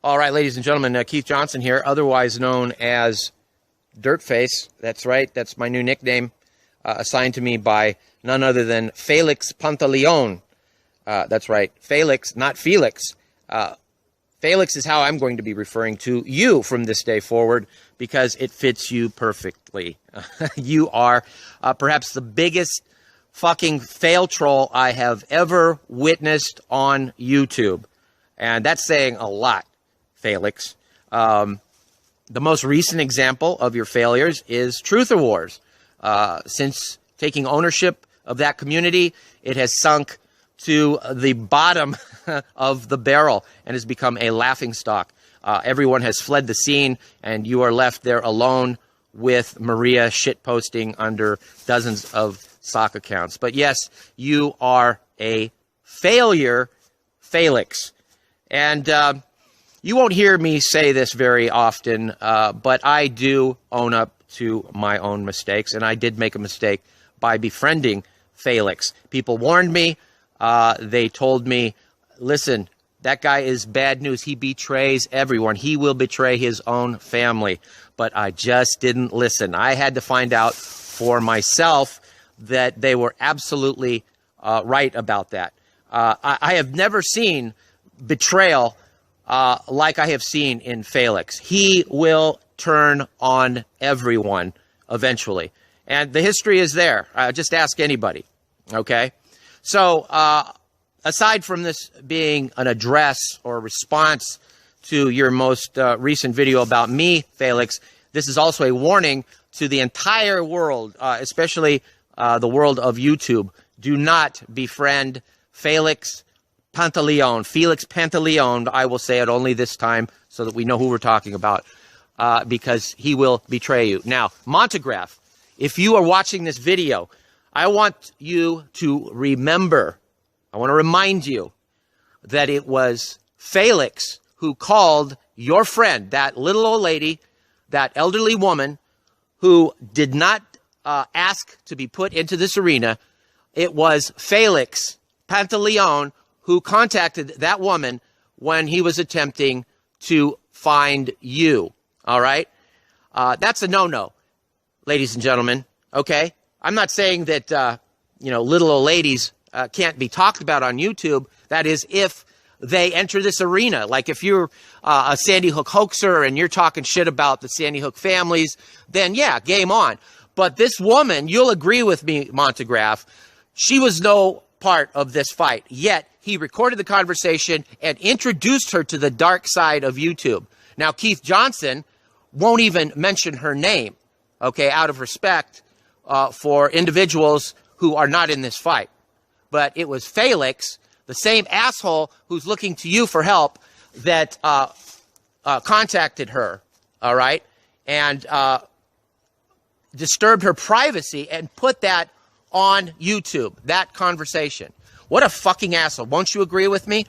All right, ladies and gentlemen, Keith Johnson here, otherwise known as Dirtface. That's right. That's my new nickname assigned to me by none other than Felix Pantaleon. That's right. Felix, not Felix. Felix is how I'm going to be referring to you from this day forward because it fits you perfectly. You are perhaps the biggest fucking fail troll I have ever witnessed on YouTube. And that's saying a lot, Felix. The most recent example of your failures is Truther Wars. Since taking ownership of that community, it has sunk to the bottom of the barrel and has become a laughingstock. Everyone has fled the scene, and you are left there alone with Maria shitposting under dozens of sock accounts. But yes, you are a failure, Felix. And you won't hear me say this very often, but I do own up to my own mistakes, and I did make a mistake by befriending Felix. People warned me. They told me, listen, that guy is bad news. He betrays everyone. He will betray his own family. But I just didn't listen. I had to find out for myself that they were absolutely right about that. I have never seen betrayal like I have seen in Felix. He will turn on everyone eventually. And the history is there. Just ask anybody, okay? So aside from this being an address or response to your most recent video about me, Felix, this is also a warning to the entire world, especially the world of YouTube. Do not befriend Felix Pantaleon. Felix Pantaleon, I will say it only this time so that we know who we're talking about, because he will betray you. Now, Montegraph, if you are watching this video, I want you to remember, I want to remind you that it was Felix who called your friend, that little old lady, that elderly woman who did not ask to be put into this arena. It was Felix Pantaleon who contacted that woman when he was attempting to find you. All right? That's a no-no, ladies and gentlemen. Okay? I'm not saying that, little old ladies can't be talked about on YouTube. That is, if they enter this arena. Like if you're a Sandy Hook hoaxer and you're talking shit about the Sandy Hook families, then yeah, game on. But this woman, you'll agree with me, Montegraph, she was no part of this fight. Yet he recorded the conversation and introduced her to the dark side of YouTube. Now, Keith Johnson won't even mention her name, okay, out of respect for individuals who are not in this fight. But it was Felix, the same asshole who's looking to you for help, that contacted her, all right, and disturbed her privacy and put that on YouTube, that conversation. What a fucking asshole. Won't you agree with me?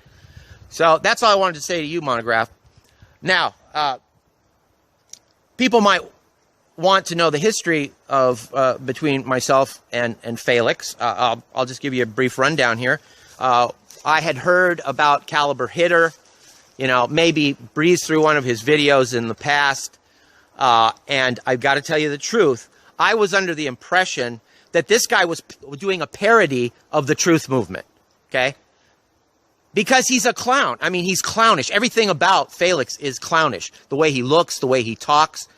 So that's all I wanted to say to you, Monograph. Now, people might want to know the history of between myself and Felix. I'll just give you a brief rundown here. I had heard about Caliber Hitter, maybe breezed through one of his videos in the past, and I've got to tell you the truth. I was under the impression that this guy was doing a parody of the truth movement, okay? Because he's a clown. I mean, he's clownish. Everything about Felix is clownish. The way he looks, the way he talks,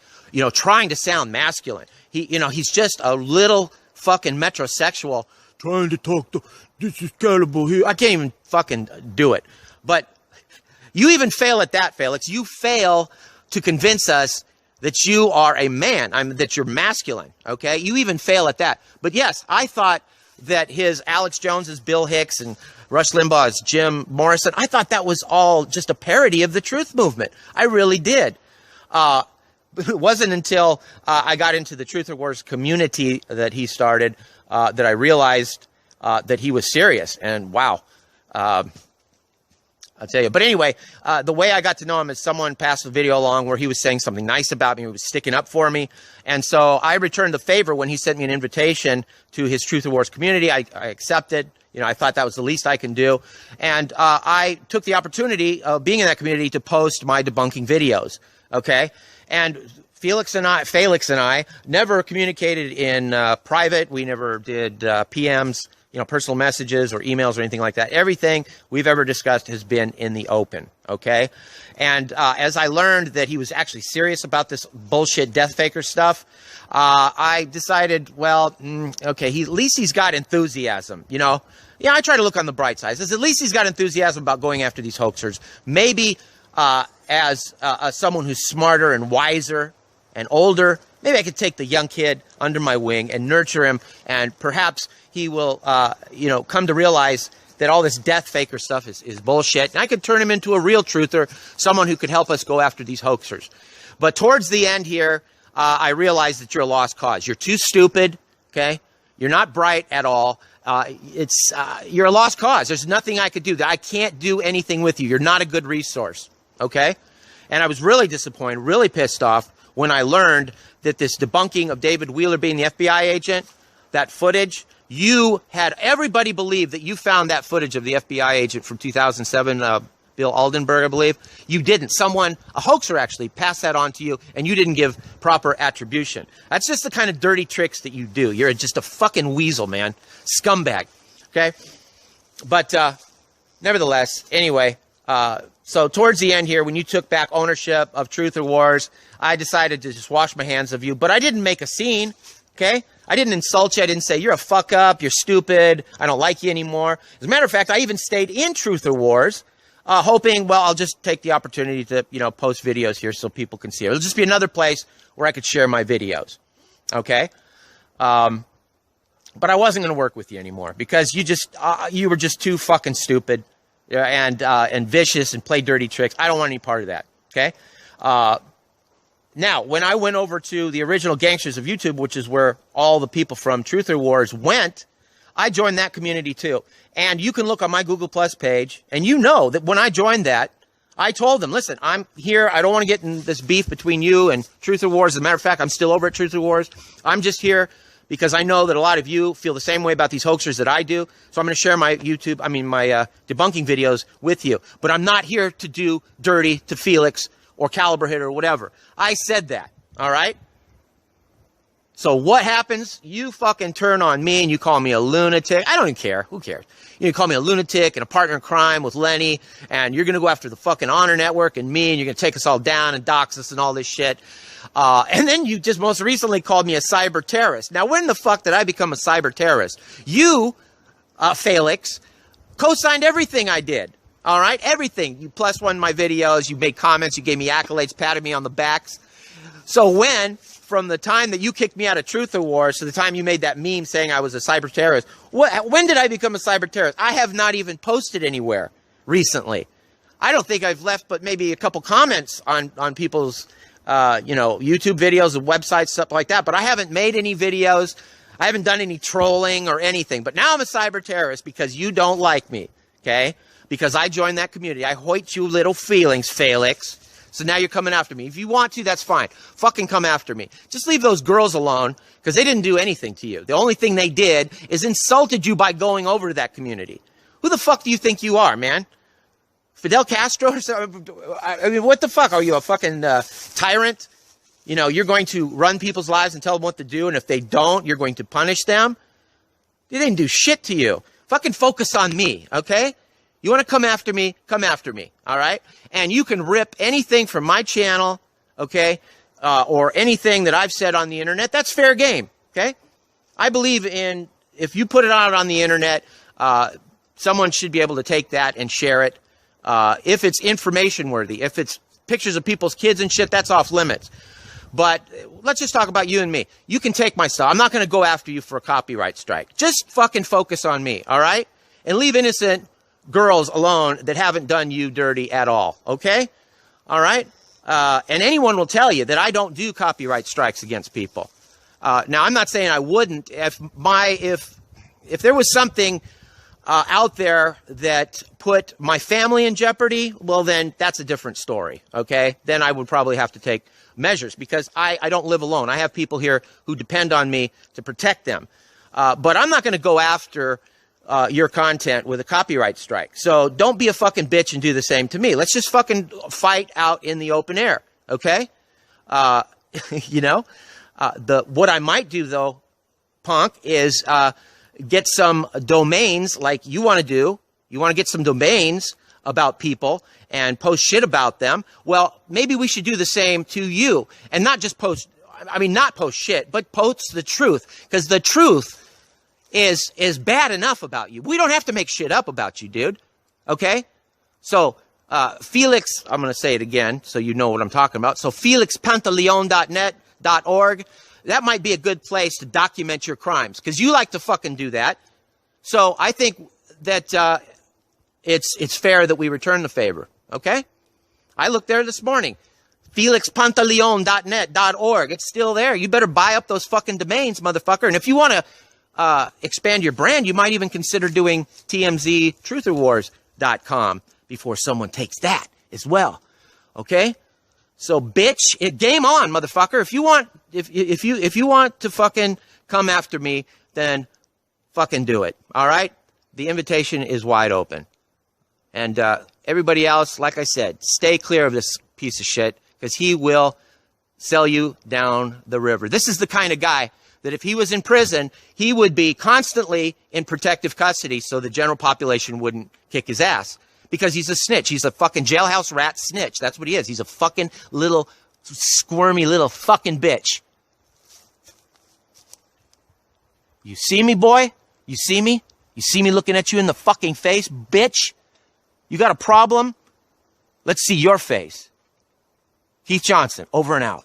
trying to sound masculine. He's just a little fucking metrosexual trying to talk to, this is Caliber here. I can't even fucking do it. But you even fail at that, Felix. You fail to convince us that you are a man, that you're masculine, okay? You even fail at that. But yes, I thought that his Alex Jones is Bill Hicks and Rush Limbaugh is Jim Morrison. I thought that was all just a parody of the truth movement. I really did. But it wasn't until I got into the Truther Wars community that he started that I realized that he was serious. And wow, I'll tell you. But anyway, the way I got to know him is someone passed a video along where he was saying something nice about me. He was sticking up for me. And so I returned the favor when he sent me an invitation to his Truther Wars community. I accepted. You know, I thought that was the least I can do. And I took the opportunity of being in that community to post my debunking videos, okay? And Felix and I never communicated in private. We never did PMs, you know, personal messages or emails or anything like that. Everything we've ever discussed has been in the open, okay? And as I learned that he was actually serious about this bullshit death faker stuff, I decided, well, okay, at least he's got enthusiasm, you know? Yeah, I try to look on the bright side. At least he's got enthusiasm about going after these hoaxers. Maybe as someone who's smarter and wiser and older, maybe I could take the young kid under my wing and nurture him, and perhaps he will, you know, come to realize that all this death faker stuff is bullshit, and I could turn him into a real truther, someone who could help us go after these hoaxers. But towards the end here, I realized that you're a lost cause. You're too stupid, okay? You're not bright at all. You're a lost cause. There's nothing I could do. I can't do anything with you. You're not a good resource, okay? And I was really disappointed, really pissed off when I learned that this debunking of David Wheeler being the FBI agent, that footage, you had everybody believe that you found that footage of the FBI agent from 2007, Bill Aldenberg, I believe. You didn't. Someone, a hoaxer actually, passed that on to you, and you didn't give proper attribution. That's just the kind of dirty tricks that you do. You're just a fucking weasel, man. Scumbag. Okay? But nevertheless, anyway, so towards the end here, when you took back ownership of Truth or Wars, I decided to just wash my hands of you. But I didn't make a scene, okay? I didn't insult you. I didn't say, you're a fuck up, you're stupid, I don't like you anymore. As a matter of fact, I even stayed in Truth or Wars, hoping, well, I'll just take the opportunity to, you know, post videos here so people can see it. It'll just be another place where I could share my videos, okay? But I wasn't going to work with you anymore because you were just too fucking stupid and vicious and play dirty tricks. I don't want any part of that, okay? Now, when I went over to the original Gangsters of YouTube, which is where all the people from Truth or Wars went, I joined that community too. And you can look on my Google Plus page, and you know that when I joined that, I told them, listen, I'm here. I don't want to get in this beef between you and Truth or Wars. As a matter of fact, I'm still over at Truth or Wars. I'm just here because I know that a lot of you feel the same way about these hoaxers that I do. So I'm going to share my my debunking videos with you. But I'm not here to do dirty to Felix or caliber hit or whatever. I said that, all right? So what happens? You fucking turn on me and you call me a lunatic. I don't even care. Who cares? You call me a lunatic and a partner in crime with Lenny, and you're going to go after the fucking Honor Network and me, and you're going to take us all down and dox us and all this shit. And then you just most recently called me a cyber terrorist. Now, when the fuck did I become a cyber terrorist? You, Felix, co-signed everything I did. All right? Everything. You plus one my videos. You made comments. You gave me accolades, patted me on the backs. So when, from the time that you kicked me out of Truth or Wars to the time you made that meme saying I was a cyber terrorist, when did I become a cyber terrorist? I have not even posted anywhere recently. I don't think I've left but maybe a couple comments on people's YouTube videos and websites, stuff like that. But I haven't made any videos. I haven't done any trolling or anything. But now I'm a cyber terrorist because you don't like me, okay? Because I joined that community. I hoit you little feelings, Felix. So now you're coming after me. If you want to, that's fine. Fucking come after me. Just leave those girls alone because they didn't do anything to you. The only thing they did is insulted you by going over to that community. Who the fuck do you think you are, man? Fidel Castro or something? I mean, what the fuck? Are you a fucking tyrant? You know, you're going to run people's lives and tell them what to do, and if they don't, you're going to punish them? They didn't do shit to you. Fucking focus on me, okay? You want to come after me, all right? And you can rip anything from my channel, okay, or anything that I've said on the internet. That's fair game, okay? I believe in, if you put it out on the internet, someone should be able to take that and share it. If it's information worthy, if it's pictures of people's kids and shit, that's off limits. But let's just talk about you and me. You can take my stuff. I'm not going to go after you for a copyright strike. Just fucking focus on me, all right? And leave innocent girls alone that haven't done you dirty at all, okay? All right? And anyone will tell you that I don't do copyright strikes against people. Now, I'm not saying I wouldn't. If there was something out there that put my family in jeopardy, well, then that's a different story, okay? Then I would probably have to take measures because I don't live alone. I have people here who depend on me to protect them. But I'm not going to go after your content with a copyright strike. So don't be a fucking bitch and do the same to me. Let's just fucking fight out in the open air, okay? You know, what I might do though, punk, is get some domains like you want to do. You want to get some domains about people and post shit about them. Well, maybe we should do the same to you, and not just post. I mean, not post shit, but post the truth, because the truth is bad enough about you. We don't have to make shit up about you, dude. Okay? So, Felix, I'm going to say it again so you know what I'm talking about. So, FelixPantaleon.net.org. That might be a good place to document your crimes, because you like to fucking do that. So, I think that it's fair that we return the favor. Okay? I looked there this morning. FelixPantaleon.net.org. It's still there. You better buy up those fucking domains, motherfucker. And if you want to expand your brand, you might even consider doing TMZTruthOrWars.com before someone takes that as well. Okay? So, bitch, game on, motherfucker. If you want, if you want to fucking come after me, then fucking do it. All right? The invitation is wide open. And everybody else, like I said, stay clear of this piece of shit, because he will sell you down the river. This is the kind of guy that if he was in prison, he would be constantly in protective custody so the general population wouldn't kick his ass. Because he's a snitch. He's a fucking jailhouse rat snitch. That's what he is. He's a fucking little squirmy little fucking bitch. You see me, boy? You see me? You see me looking at you in the fucking face, bitch? You got a problem? Let's see your face. Keith Johnson, over and out.